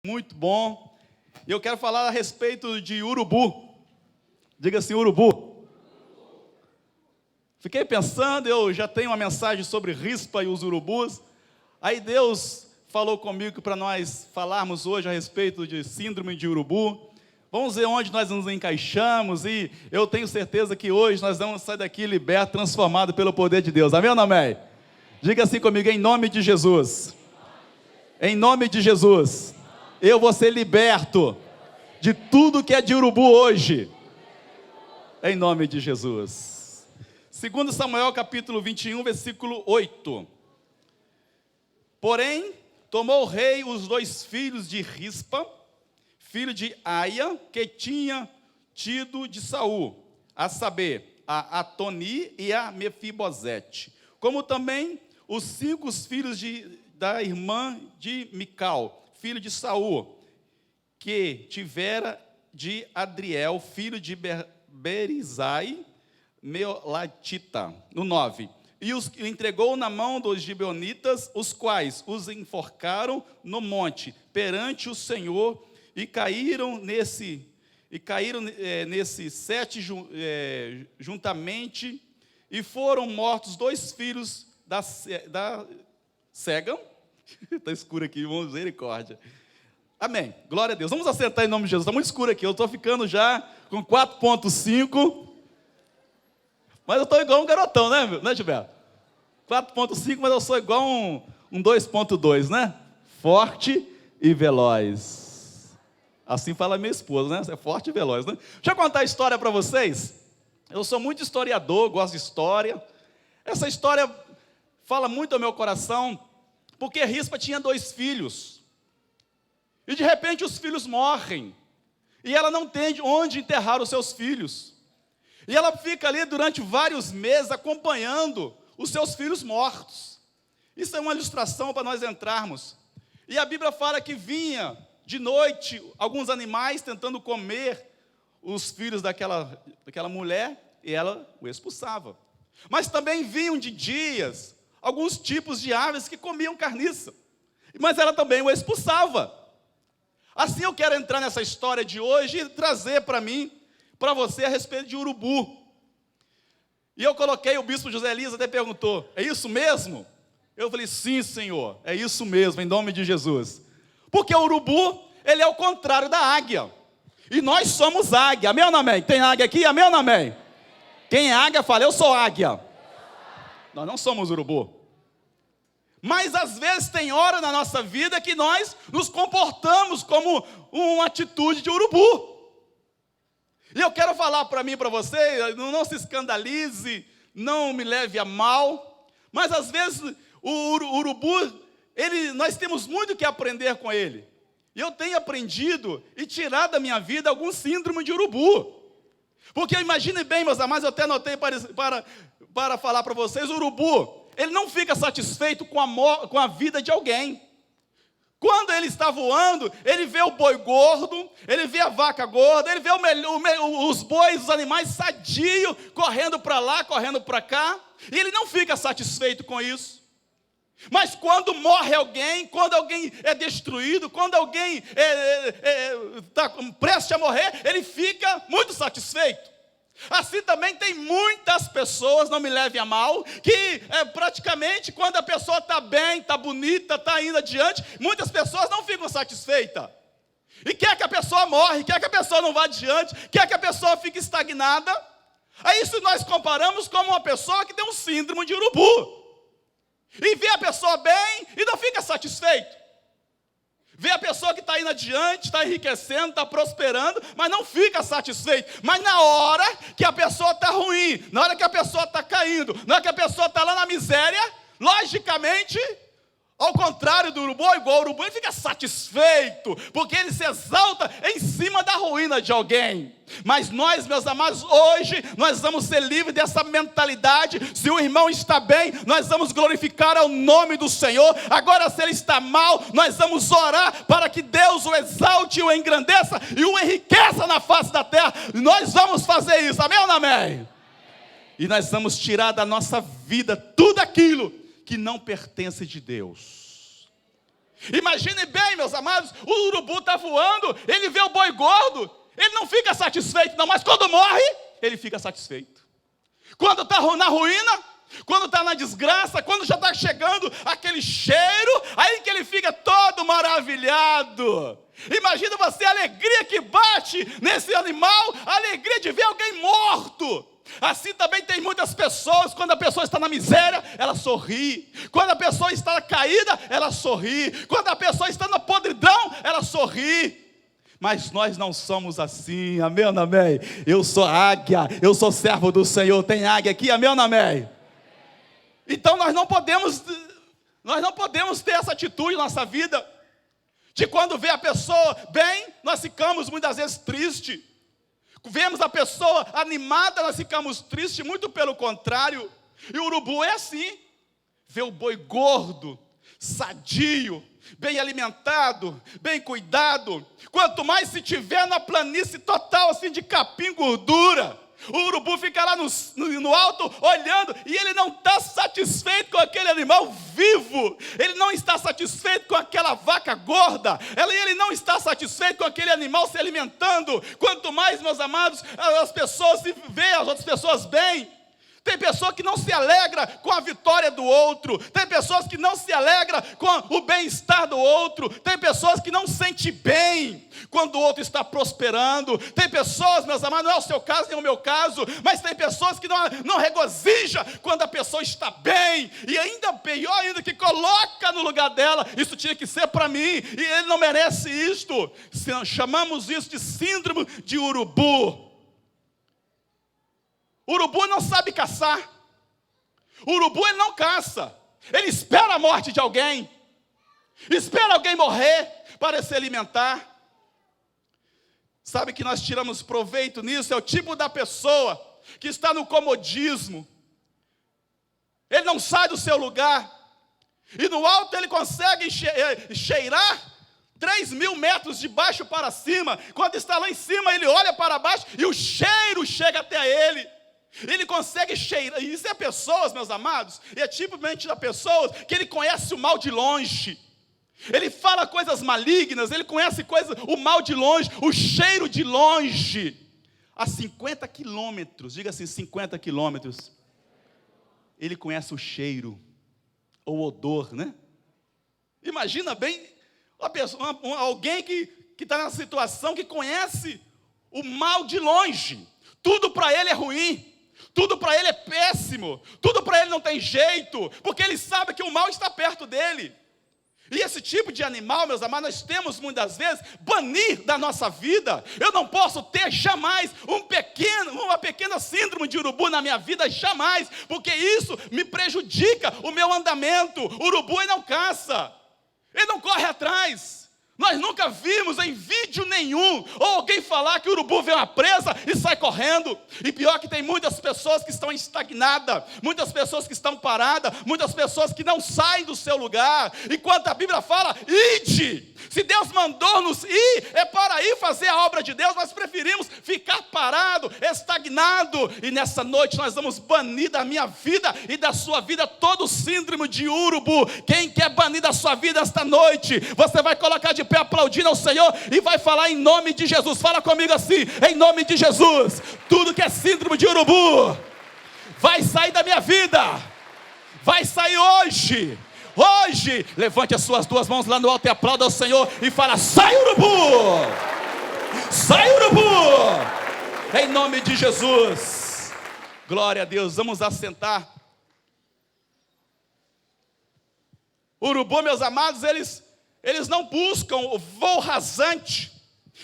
Muito bom. E eu quero falar a respeito de urubu. Diga assim, urubu. Fiquei pensando, eu já tenho uma mensagem sobre rispa e os urubus. Aí Deus falou comigo para nós falarmos hoje a respeito de síndrome de urubu. Vamos ver onde nós nos encaixamos e eu tenho certeza que hoje nós vamos sair daqui libertos, transformados pelo poder de Deus. Amém ou não amém? Diga assim comigo, em nome de Jesus. Em nome de Jesus. Eu vou ser liberto de tudo que é de urubu hoje. Em nome de Jesus. 2 Samuel capítulo 21, versículo 8. Porém, tomou o rei os 2 filhos de Rispa, filho de Aia, que tinha tido de Saul, a saber, a Atoni e a Mefibosete, como também os 5 filhos da irmã de Mical, filho de Saul, que tivera de Adriel, filho de Berizai, Meolatita, no 9. E os entregou na mão dos gibeonitas, os quais os enforcaram no monte, perante o Senhor, e caíram nesse 7 juntamente, e foram mortos 2 filhos da Segam. Está escuro aqui, irmão, misericórdia. Amém, glória a Deus. Vamos acertar em nome de Jesus. Está muito escuro aqui, eu estou ficando já com 4.5. Mas eu estou igual um garotão, né Gilberto? 4.5, mas eu sou igual um 2.2, né? Forte e veloz. Assim fala minha esposa, né? Você é forte e veloz, né? Deixa eu contar a história para vocês. Eu sou muito historiador, gosto de história. Essa história fala muito ao meu coração, porque Rispa tinha 2 filhos. E de repente os filhos morrem. E ela não tem onde enterrar os seus filhos. E ela fica ali durante vários meses acompanhando os seus filhos mortos. Isso é uma ilustração para nós entrarmos. E a Bíblia fala que vinha de noite alguns animais tentando comer os filhos daquela mulher, e ela o expulsava. Mas também vinham de dias alguns tipos de aves que comiam carniça, mas ela também o expulsava. Assim eu quero entrar nessa história de hoje e trazer para mim, para você, a respeito de urubu. E eu coloquei, o bispo José Elias até perguntou, é isso mesmo? Eu falei, sim, Senhor, é isso mesmo, em nome de Jesus. Porque o urubu, ele é o contrário da águia. E nós somos águia, amém ou não amém? Tem águia aqui, amém ou não amém? Quem é águia, fala, eu sou águia. Nós não somos urubu. Mas às vezes tem hora na nossa vida que nós nos comportamos como uma atitude de urubu. E eu quero falar para mim e para você, não se escandalize, não me leve a mal, mas às vezes o urubu, nós temos muito que aprender com ele. E eu tenho aprendido e tirado da minha vida algum síndrome de urubu. Porque imagine bem, meus amados, eu até anotei para falar para vocês, o urubu, ele não fica satisfeito com a vida de alguém. Quando ele está voando, ele vê o boi gordo, ele vê a vaca gorda, ele vê os bois, os animais sadios, correndo para lá, correndo para cá, e ele não fica satisfeito com isso. Mas quando morre alguém, quando alguém é destruído, quando alguém está prestes a morrer, ele fica muito satisfeito. Assim também tem muitas pessoas, não me levem a mal, que praticamente quando a pessoa está bem, está bonita, está indo adiante, muitas pessoas não ficam satisfeitas. E quer que a pessoa morre, quer que a pessoa não vá adiante, quer que a pessoa fique estagnada. Aí isso nós comparamos como uma pessoa que tem um síndrome de urubu. E vê a pessoa bem e não fica satisfeito. Vê a pessoa que está indo adiante, está enriquecendo, está prosperando, mas não fica satisfeito. Mas na hora que a pessoa está ruim, na hora que a pessoa está caindo, na hora que a pessoa está lá na miséria, logicamente, ao contrário do urubu, igual o urubu, ele fica satisfeito, porque ele se exalta em cima da ruína de alguém. Mas nós, meus amados, hoje, nós vamos ser livres dessa mentalidade. Se o irmão está bem, nós vamos glorificar ao nome do Senhor. Agora, se ele está mal, nós vamos orar para que Deus o exalte, o engrandeça e o enriqueça na face da terra. Nós vamos fazer isso, amém ou não amém? E nós vamos tirar da nossa vida tudo aquilo que não pertence de Deus. Imagine bem, meus amados, o urubu está voando, ele vê o boi gordo, ele não fica satisfeito não, mas quando morre, ele fica satisfeito. Quando está na ruína, quando está na desgraça, quando já está chegando aquele cheiro, aí que ele fica todo maravilhado. Imagina você a alegria que bate nesse animal, a alegria de ver alguém morto. Assim também tem muitas pessoas, quando a pessoa está na miséria, ela sorri. Quando a pessoa está caída, ela sorri. Quando a pessoa está na podridão, ela sorri. Mas nós não somos assim, amém ou não amém? Eu sou águia, eu sou servo do Senhor. Tem águia aqui, amém ou não amém? Então nós não podemos ter essa atitude na nossa vida, de quando vê a pessoa bem, nós ficamos muitas vezes tristes. Vemos a pessoa animada, nós ficamos tristes, muito pelo contrário. E o urubu é assim, vê o boi gordo, sadio, bem alimentado, bem cuidado. Quanto mais se tiver na planície total, assim, de capim, gordura, o urubu fica lá no alto, olhando, e ele não está satisfeito com aquele animal vivo, ele não está satisfeito com aquela vaca gorda, ele não está satisfeito com aquele animal se alimentando. Quanto mais, meus amados, as pessoas se veem as outras pessoas bem. Tem pessoa que não se alegra com a vitória do outro. Tem pessoas que não se alegram com o bem-estar do outro. Tem pessoas que não sentem bem quando o outro está prosperando. Tem pessoas, meus amados, não é o seu caso nem o meu caso, mas tem pessoas que não regozijam quando a pessoa está bem. E ainda pior ainda, que coloca no lugar dela, isso tinha que ser para mim, e ele não merece isto. Chamamos isso de síndrome de urubu. O urubu não sabe caçar. O urubu ele não caça. Ele espera a morte de alguém. Espera alguém morrer para se alimentar. Sabe que nós tiramos proveito nisso? É o tipo da pessoa que está no comodismo. Ele não sai do seu lugar. E no alto ele consegue cheirar 3.000 metros de baixo para cima. Quando está lá em cima, ele olha para baixo e o cheiro chega até ele. Ele consegue cheirar. Isso é pessoas, meus amados, é tipicamente da pessoa que ele conhece o mal de longe. Ele fala coisas malignas, ele conhece o mal de longe, o cheiro de longe. A 50 quilômetros, diga assim, 50 quilômetros. Ele conhece o cheiro, ou odor, né? Imagina bem alguém que está nessa situação, que conhece o mal de longe. Tudo para ele é ruim. Tudo para ele é péssimo, tudo para ele não tem jeito, porque ele sabe que o mal está perto dele. E esse tipo de animal, meus amados, nós temos muitas vezes banir da nossa vida. Eu não posso ter jamais uma pequena síndrome de urubu na minha vida, jamais, porque isso me prejudica o meu andamento. O urubu ele não caça, ele não corre atrás. Nós nunca vimos em vídeo nenhum, ou alguém falar que o urubu vê uma presa e sai correndo. E pior que tem muitas pessoas que estão estagnadas, muitas pessoas que estão paradas, muitas pessoas que não saem do seu lugar. Enquanto a Bíblia fala, ide. Se Deus mandou-nos ir, é para ir fazer a obra de Deus. Nós preferimos ficar parado, estagnado. E nessa noite nós vamos banir da minha vida e da sua vida todo o síndrome de urubu. Quem quer banir da sua vida esta noite, você vai colocar de pé aplaudindo ao Senhor e vai falar em nome de Jesus. Fala comigo assim, em nome de Jesus. Tudo que é síndrome de urubu vai sair da minha vida, vai sair hoje. Hoje, levante as suas duas mãos lá no alto e aplauda ao Senhor e fala, sai urubu, sai urubu, em nome de Jesus. Glória a Deus, vamos assentar. Urubu, meus amados, eles não buscam o voo rasante,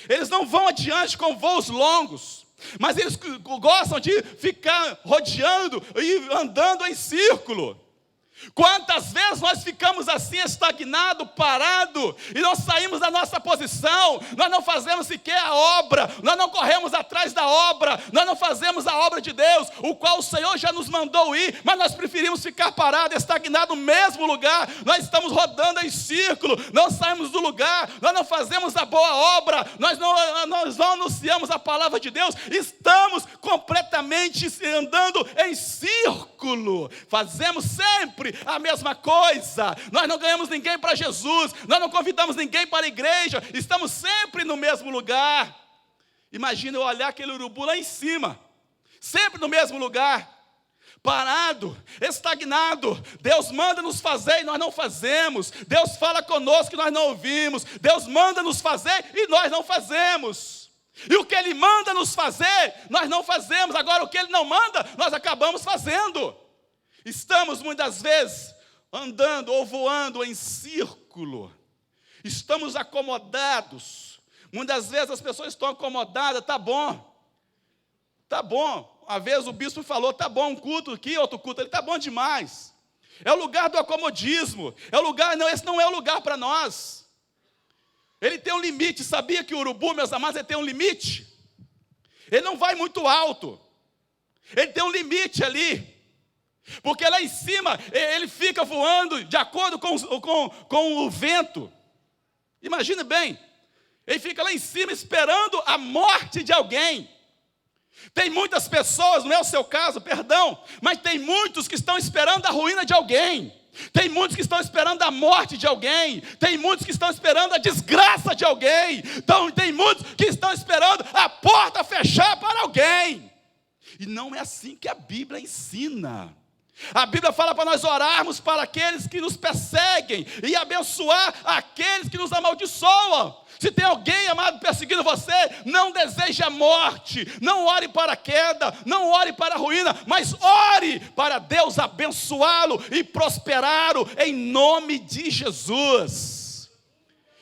eles não vão adiante com voos longos, mas eles gostam de ficar rodeando e andando em círculo. Quantas vezes nós ficamos assim estagnados, parados, e não saímos da nossa posição, nós não fazemos sequer a obra, nós não corremos atrás da obra, nós não fazemos a obra de Deus, o qual o Senhor já nos mandou ir, mas nós preferimos ficar parados, estagnados no mesmo lugar. Nós estamos rodando em círculo, não saímos do lugar, nós não fazemos a boa obra, nós não anunciamos a palavra de Deus, estamos completamente andando em círculo, fazemos sempre sempre a mesma coisa. Nós não ganhamos ninguém para Jesus, nós não convidamos ninguém para a igreja, estamos sempre no mesmo lugar. Imagina eu olhar aquele urubu lá em cima, sempre no mesmo lugar, parado, estagnado. Deus manda nos fazer e nós não fazemos. Deus fala conosco e nós não ouvimos. Deus manda nos fazer e nós não fazemos. E o que Ele manda nos fazer, nós não fazemos. Agora o que Ele não manda, nós acabamos fazendo. Estamos muitas vezes andando ou voando em círculo. Estamos acomodados. Muitas vezes as pessoas estão acomodadas. Tá bom. Uma vez o bispo falou, tá bom, um culto aqui, outro culto ali, tá bom demais. É o lugar do acomodismo. É o lugar, não, esse não é o lugar para nós. Ele tem um limite. Sabia que o urubu, meus amados, ele tem um limite? Ele não vai muito alto. Ele tem um limite ali. Porque lá em cima, ele fica voando de acordo com o vento. Imagine bem, ele fica lá em cima esperando a morte de alguém. Tem muitas pessoas, não é o seu caso, perdão, mas tem muitos que estão esperando a ruína de alguém. Tem muitos que estão esperando a morte de alguém. Tem muitos que estão esperando a desgraça de alguém. Então, tem muitos que estão esperando a porta fechar para alguém. E não é assim que a Bíblia ensina. A Bíblia fala para nós orarmos para aqueles que nos perseguem e abençoar aqueles que nos amaldiçoam. Se tem alguém, amado, perseguindo você, não deseje a morte, não ore para a queda, não ore para a ruína, mas ore para Deus abençoá-lo e prosperá-lo em nome de Jesus.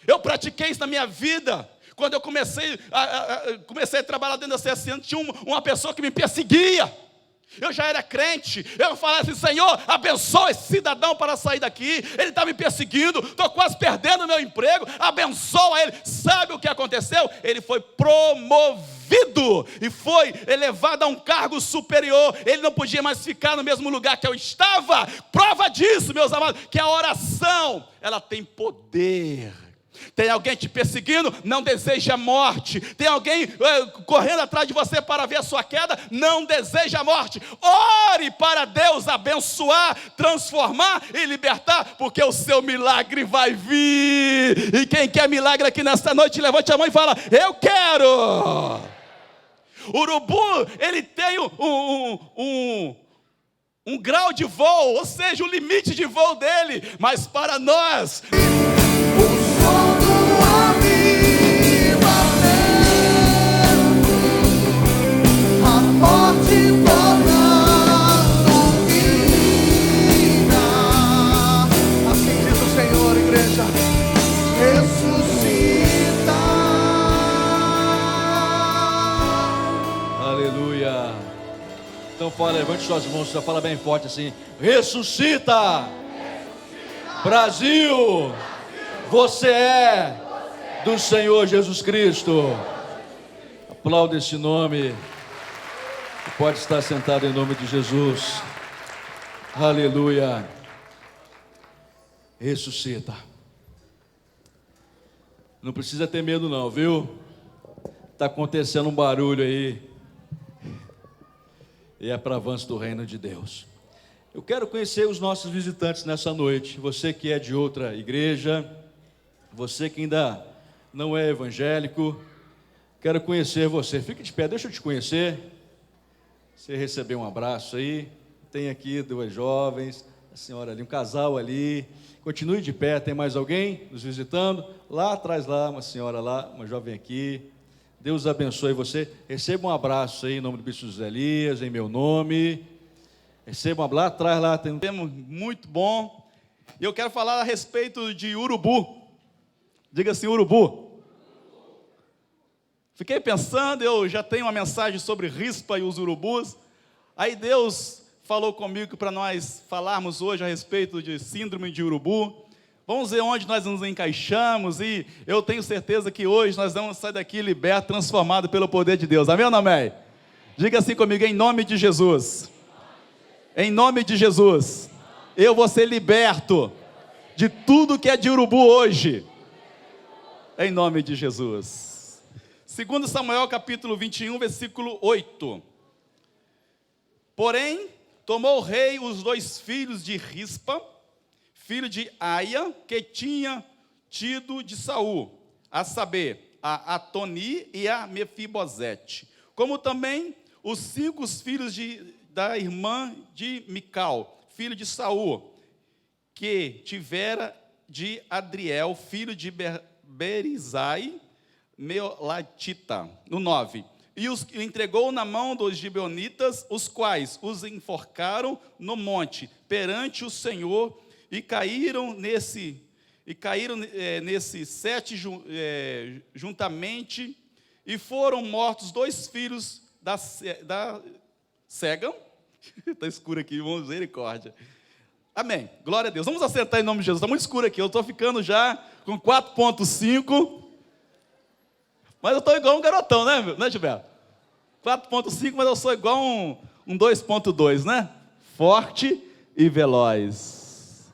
Eu pratiquei isso na minha vida. Quando eu comecei a trabalhar dentro da CSN, tinha uma pessoa que me perseguia. Eu já era crente, eu falava assim, Senhor, abençoa esse cidadão para sair daqui, ele está me perseguindo, estou quase perdendo o meu emprego, abençoa ele. Sabe o que aconteceu? Ele foi promovido e foi elevado a um cargo superior. Ele não podia mais ficar no mesmo lugar que eu estava. Prova disso, meus amados, que a oração, ela tem poder. Tem alguém te perseguindo, não deseja a morte. Tem alguém correndo atrás de você para ver a sua queda, não deseja a morte. Ore para Deus abençoar, transformar e libertar, porque o seu milagre vai vir. E quem quer milagre aqui nesta noite, levante a mão e fala, eu quero. O urubu, ele tem um grau de voo, ou seja, o limite de voo dele, mas para nós, assim diz o Senhor, igreja, ressuscita. Aleluia. Então fala, levante suas mãos, você fala bem forte assim, ressuscita. Brasil, você é do Senhor Jesus Cristo. Aplauda esse nome. Pode estar sentado em nome de Jesus. Aleluia. Ressuscita. Não precisa ter medo não, viu? Está acontecendo um barulho aí. E é para avanço do reino de Deus. Eu quero conhecer os nossos visitantes nessa noite. Você que é de outra igreja, você que ainda não é evangélico, quero conhecer você. Fique de pé, deixa eu te conhecer. Você recebeu um abraço aí. Tem aqui duas jovens, a senhora ali, um casal ali. Continue de pé, tem mais alguém nos visitando? Lá atrás, lá, uma senhora lá, uma jovem aqui. Deus abençoe você. Receba um abraço aí em nome do bispo José Elias, em meu nome. Receba um abraço. Lá atrás, lá tem um tema muito bom. E eu quero falar a respeito de urubu. Diga assim, urubu. Fiquei pensando, eu já tenho uma mensagem sobre rispa e os urubus. Aí Deus falou comigo para nós falarmos hoje a respeito de síndrome de urubu. Vamos ver onde nós nos encaixamos e eu tenho certeza que hoje nós vamos sair daqui libertos, transformados pelo poder de Deus. Amém ou não amém? Diga assim comigo, em nome de Jesus. Em nome de Jesus. Eu vou ser liberto de tudo que é de urubu hoje. Em nome de Jesus. 2 Samuel capítulo 21, versículo 8. Porém, tomou o rei os 2 filhos de Rispa, filho de Aia, que tinha tido de Saul, a saber, a Atoni e a Mefibosete, como também os 5 filhos da irmã de Mical, filho de Saul, que tivera de Adriel, filho de Berizai, Meolatita. No 9. E os entregou na mão dos gibeonitas, os quais os enforcaram no monte, perante o Senhor, e caíram nesse 7 juntamente, e foram mortos 2 filhos da Segam. Está escuro aqui, irmão, misericórdia. Amém, glória a Deus. Vamos acertar em nome de Jesus. Está muito escuro aqui, eu estou ficando já com 4.5. Mas eu estou igual um garotão, né, Gilberto? 4.5, mas eu sou igual um 2.2, né? Forte e veloz.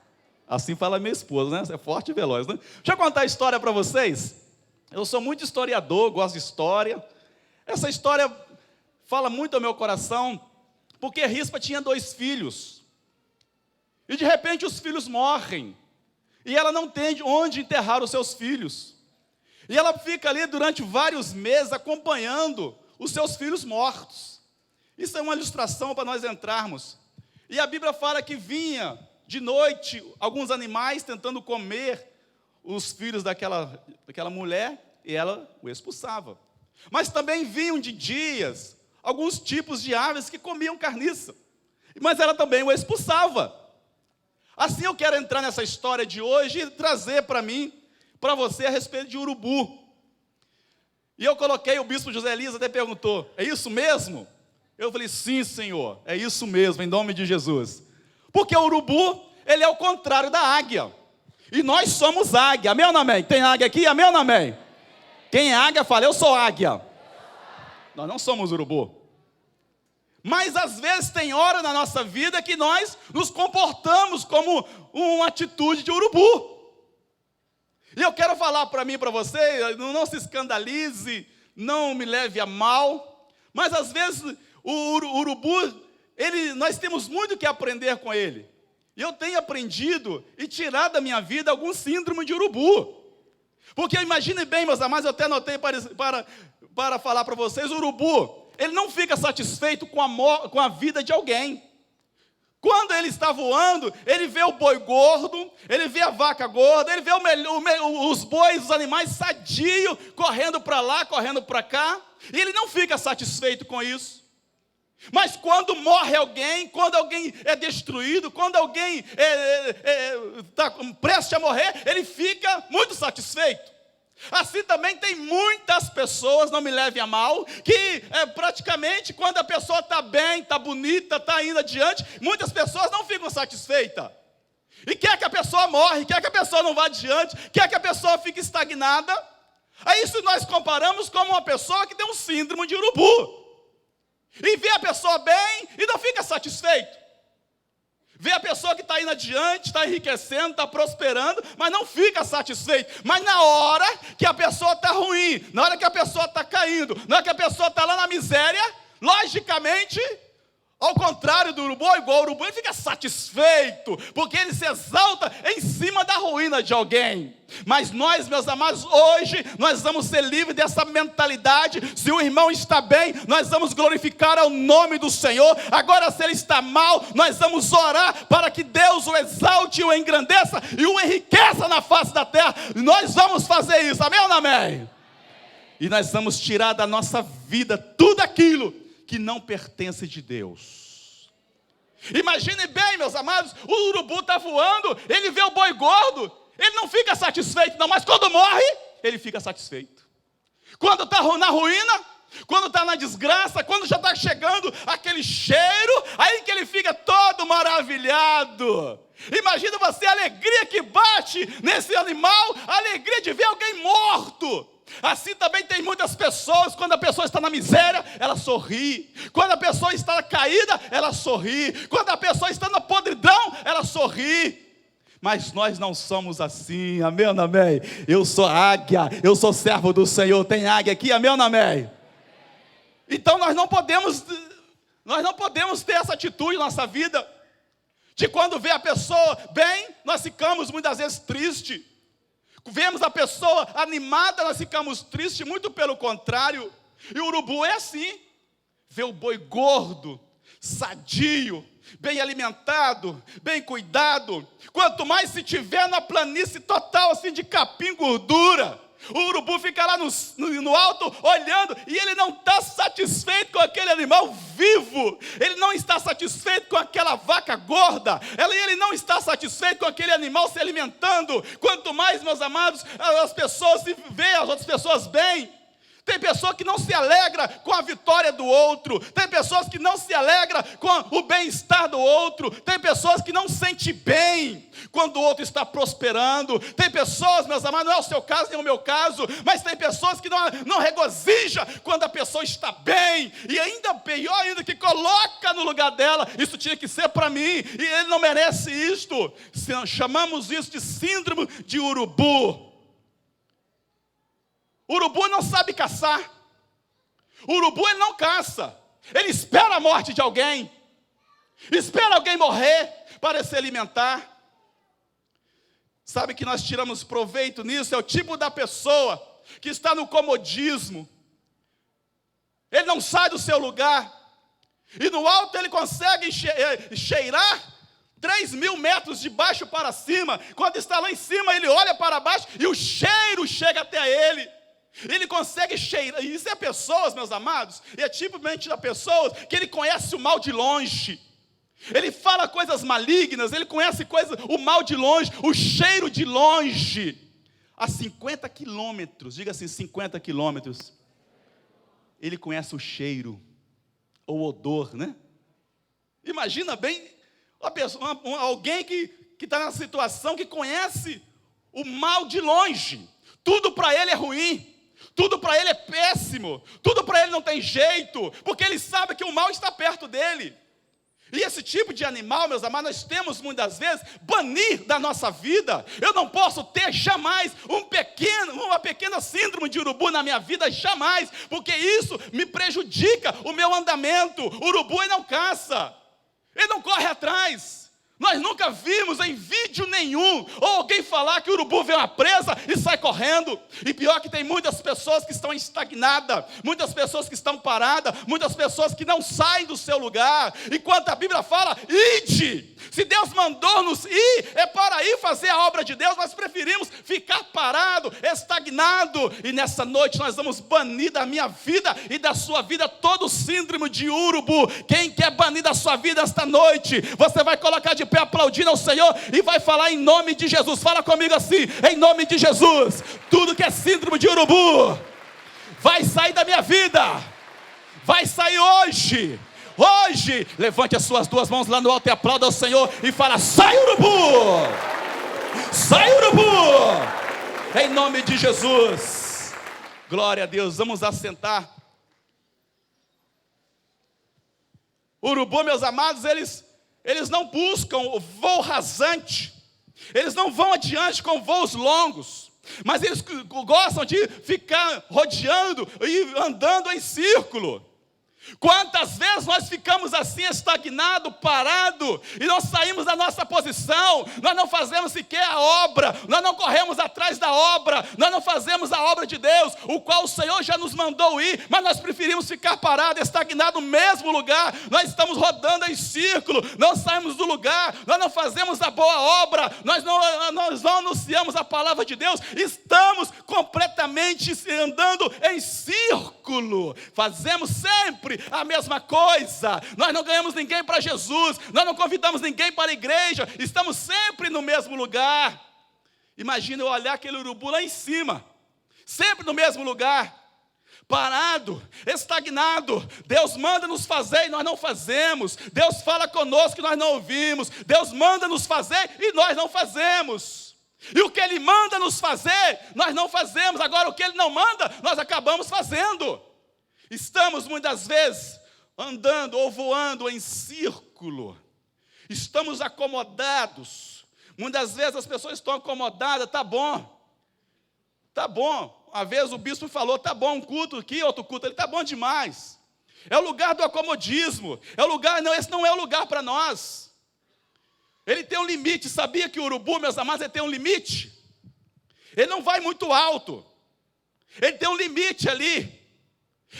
Assim fala minha esposa, né? Você é forte e veloz, né? Deixa eu contar a história para vocês. Eu sou muito historiador, gosto de história. Essa história fala muito ao meu coração, porque Rispa tinha 2 filhos. E de repente os filhos morrem. E ela não tem onde enterrar os seus filhos. E ela fica ali durante vários meses acompanhando os seus filhos mortos. Isso é uma ilustração para nós entrarmos. E a Bíblia fala que vinha de noite alguns animais tentando comer os filhos daquela mulher, e ela o expulsava. Mas também vinham de dias alguns tipos de aves que comiam carniça, mas ela também o expulsava. Assim eu quero entrar nessa história de hoje e trazer para você a respeito de urubu. E eu coloquei, o bispo José Elias até perguntou, é isso mesmo? Eu falei, sim, Senhor, é isso mesmo, em nome de Jesus. Porque o urubu, ele é o contrário da águia. E nós somos águia, amém ou não amém? Tem águia aqui, amém ou não amém? Quem é águia, fala, eu sou águia. Nós não somos urubu. Mas às vezes tem hora na nossa vida que nós nos comportamos como uma atitude de urubu. E eu quero falar para mim e para você, não se escandalize, não me leve a mal, mas às vezes o urubu, nós temos muito que aprender com ele. E eu tenho aprendido e tirado da minha vida algum síndrome de urubu. Porque imagine bem, meus amados, eu até anotei para falar para vocês, o urubu, ele não fica satisfeito com a vida de alguém. Quando ele está voando, ele vê o boi gordo, ele vê a vaca gorda, ele vê os bois, os animais sadios, correndo para lá, correndo para cá, e ele não fica satisfeito com isso. Mas quando morre alguém, quando alguém é destruído, quando alguém está prestes a morrer, ele fica muito satisfeito. Assim também tem muitas pessoas, não me levem a mal, que praticamente quando a pessoa está bem, está bonita, está indo adiante, muitas pessoas não ficam satisfeitas. E quer que a pessoa morre, quer que a pessoa não vá adiante, quer que a pessoa fique estagnada. Aí isso nós comparamos como uma pessoa que tem um síndrome de urubu. E vê a pessoa bem e não fica satisfeito. Vê a pessoa que está indo adiante, está enriquecendo, está prosperando, mas não fica satisfeito. Mas na hora que a pessoa está ruim, na hora que a pessoa está caindo, na hora que a pessoa está lá na miséria, logicamente, ao contrário do urubu, igual o urubu, ele fica satisfeito, porque ele se exalta em cima da ruína de alguém. Mas nós, meus amados, hoje, nós vamos ser livres dessa mentalidade. Se o irmão está bem, nós vamos glorificar ao nome do Senhor. Agora, se ele está mal, nós vamos orar para que Deus o exalte, o engrandeça e o enriqueça na face da terra. Nós vamos fazer isso, amém ou não amém? E nós vamos tirar da nossa vida tudo aquilo que não pertence de Deus. Imagine bem, meus amados, o urubu está voando, ele vê o boi gordo, ele não fica satisfeito não, mas quando morre, ele fica satisfeito. Quando está na ruína, quando está na desgraça, quando já está chegando aquele cheiro, aí que ele fica todo maravilhado. Imagina você a alegria que bate nesse animal, a alegria de ver alguém morto. Assim também tem muitas pessoas, quando a pessoa está na miséria, ela sorri. Quando a pessoa está caída, ela sorri. Quando a pessoa está na podridão, ela sorri. Mas nós não somos assim, amém ou não amém? Eu sou águia, eu sou servo do Senhor. Tem águia aqui, amém ou não amém? Então nós não podemos Nós não podemos ter essa atitude na nossa vida, de quando vê a pessoa bem, nós ficamos muitas vezes tristes. Vemos a pessoa animada, nós ficamos tristes, muito pelo contrário. E o urubu é assim, vê o boi gordo, sadio, bem alimentado, bem cuidado. Quanto mais se tiver na planície total, assim, de capim, gordura, o urubu fica lá no alto, olhando, e ele não está satisfeito com aquele animal vivo, ele não está satisfeito com aquela vaca gorda, ele não está satisfeito com aquele animal se alimentando. Quanto mais, meus amados, as pessoas se veem as outras pessoas bem. Tem pessoa que não se alegra com a vitória do outro. Tem pessoas que não se alegram com o bem-estar do outro. Tem pessoas que não sentem bem quando o outro está prosperando. Tem pessoas, meus amados, não é o seu caso nem o meu caso, mas tem pessoas que não regozijam quando a pessoa está bem. E ainda pior ainda, que coloca no lugar dela, isso tinha que ser para mim, e ele não merece isto. Chamamos isso de síndrome de urubu. O urubu não sabe caçar. O urubu, ele não caça. Ele espera a morte de alguém. Espera alguém morrer para se alimentar. Sabe que nós tiramos proveito nisso? É o tipo da pessoa que está no comodismo. Ele não sai do seu lugar. E no alto ele consegue cheirar 3.000 metros de baixo para cima. Quando está lá em cima, ele olha para baixo e o cheiro chega até ele. Ele consegue cheirar. Isso é pessoas, meus amados, e é tipicamente da pessoa que ele conhece o mal de longe. Ele fala coisas malignas, ele conhece o mal de longe, o cheiro de longe. A 50 quilômetros, diga assim, 50 quilômetros. Ele conhece o cheiro, ou o odor, né? Imagina bem alguém que está na situação que conhece o mal de longe. Tudo para ele é ruim. Tudo para ele é péssimo, tudo para ele não tem jeito, porque ele sabe que o mal está perto dele. E esse tipo de animal, meus amados, nós temos muitas vezes banir da nossa vida. Eu não posso ter jamais uma pequena síndrome de urubu na minha vida, jamais, porque isso me prejudica o meu andamento. O urubu, ele não caça, ele não corre atrás. Nós nunca vimos em vídeo nenhum ou alguém falar que o urubu vê uma presa e sai correndo. E pior que tem muitas pessoas que estão estagnadas, muitas pessoas que estão paradas, muitas pessoas que não saem do seu lugar. Enquanto a Bíblia fala, ide. Se Deus mandou-nos ir, é para ir fazer a obra de Deus. Nós preferimos ficar parado, estagnado. E nessa noite nós vamos banir da minha vida e da sua vida todo o síndrome de urubu. Quem quer banir da sua vida esta noite, você vai colocar de pé aplaudindo ao Senhor e vai falar em nome de Jesus. Fala comigo assim, em nome de Jesus. Tudo que é síndrome de urubu vai sair da minha vida. Vai sair hoje. Hoje, levante as suas duas mãos lá no alto e aplauda ao Senhor e fala, sai urubu! Sai urubu! Em nome de Jesus. Glória a Deus, vamos assentar. Urubu, meus amados, eles não buscam o voo rasante, eles não vão adiante com voos longos, mas eles gostam de ficar rodeando e andando em círculo. Quantas vezes nós ficamos assim estagnados, parados, e não saímos da nossa posição, nós não fazemos sequer a obra, nós não corremos atrás da obra, nós não fazemos a obra de Deus, o qual o Senhor já nos mandou ir, mas nós preferimos ficar parados, estagnados no mesmo lugar. Nós estamos rodando em círculo, não saímos do lugar, nós não fazemos a boa obra, nós não anunciamos a palavra de Deus, estamos completamente andando em círculo, fazemos sempre a mesma coisa. Nós não ganhamos ninguém para Jesus, nós não convidamos ninguém para a igreja, estamos sempre no mesmo lugar. Imagina eu olhar aquele urubu lá em cima, sempre no mesmo lugar, parado, estagnado. Deus manda nos fazer e nós não fazemos. Deus fala conosco e nós não ouvimos. Deus manda nos fazer e nós não fazemos. E o que Ele manda nos fazer, nós não fazemos. Agora o que Ele não manda, nós acabamos fazendo. Estamos muitas vezes andando ou voando em círculo. Estamos acomodados. Muitas vezes as pessoas estão acomodadas, tá bom. Tá bom. Uma vez o bispo falou, tá bom, um culto aqui, outro culto ali, tá bom demais. É o lugar do acomodismo. É o lugar, não, esse não é o lugar para nós. Ele tem um limite. Sabia que o urubu, meus amados, ele tem um limite? Ele não vai muito alto. Ele tem um limite ali.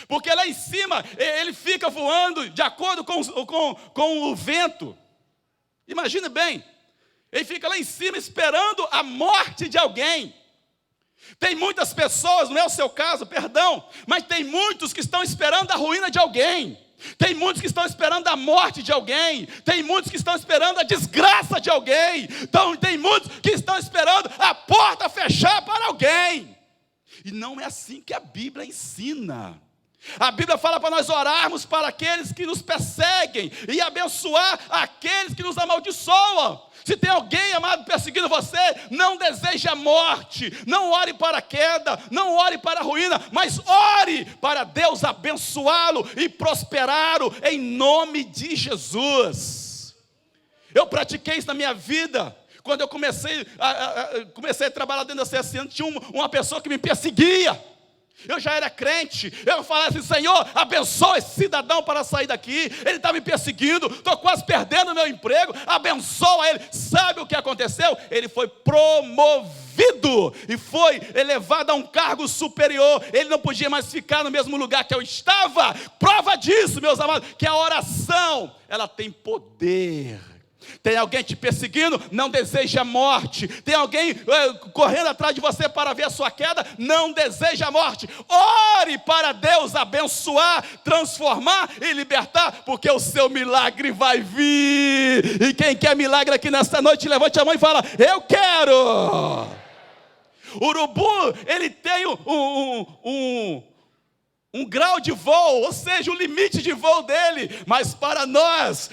Porque lá em cima, ele fica voando de acordo com o vento. Imagine bem. Ele fica lá em cima esperando a morte de alguém. Tem muitas pessoas, não é o seu caso, perdão, mas tem muitos que estão esperando a ruína de alguém. Tem muitos que estão esperando a morte de alguém. Tem muitos que estão esperando a desgraça de alguém. Então, tem muitos que estão esperando a porta fechar para alguém. E não é assim que a Bíblia ensina. A Bíblia fala para nós orarmos para aqueles que nos perseguem e abençoar aqueles que nos amaldiçoam. Se tem alguém, amado, perseguindo você, não deseje a morte, não ore para a queda, não ore para a ruína, mas ore para Deus abençoá-lo e prosperá-lo em nome de Jesus. Eu pratiquei isso na minha vida. Quando eu comecei a trabalhar dentro da CSN, tinha uma pessoa que me perseguia. Eu já era crente, eu falava assim: Senhor, abençoa esse cidadão para sair daqui, ele está me perseguindo, estou quase perdendo o meu emprego, abençoa ele. Sabe o que aconteceu? Ele foi promovido e foi elevado a um cargo superior. Ele não podia mais ficar no mesmo lugar que eu estava. Prova disso, meus amados, que a oração, ela tem poder. Tem alguém te perseguindo, não deseja a morte. Tem alguém correndo atrás de você para ver a sua queda, não deseja a morte. Ore para Deus abençoar, transformar e libertar, porque o seu milagre vai vir. E quem quer milagre aqui nesta noite, levante a mão e fala: eu quero. O urubu, ele tem um grau de voo, ou seja, o limite de voo dele, mas para nós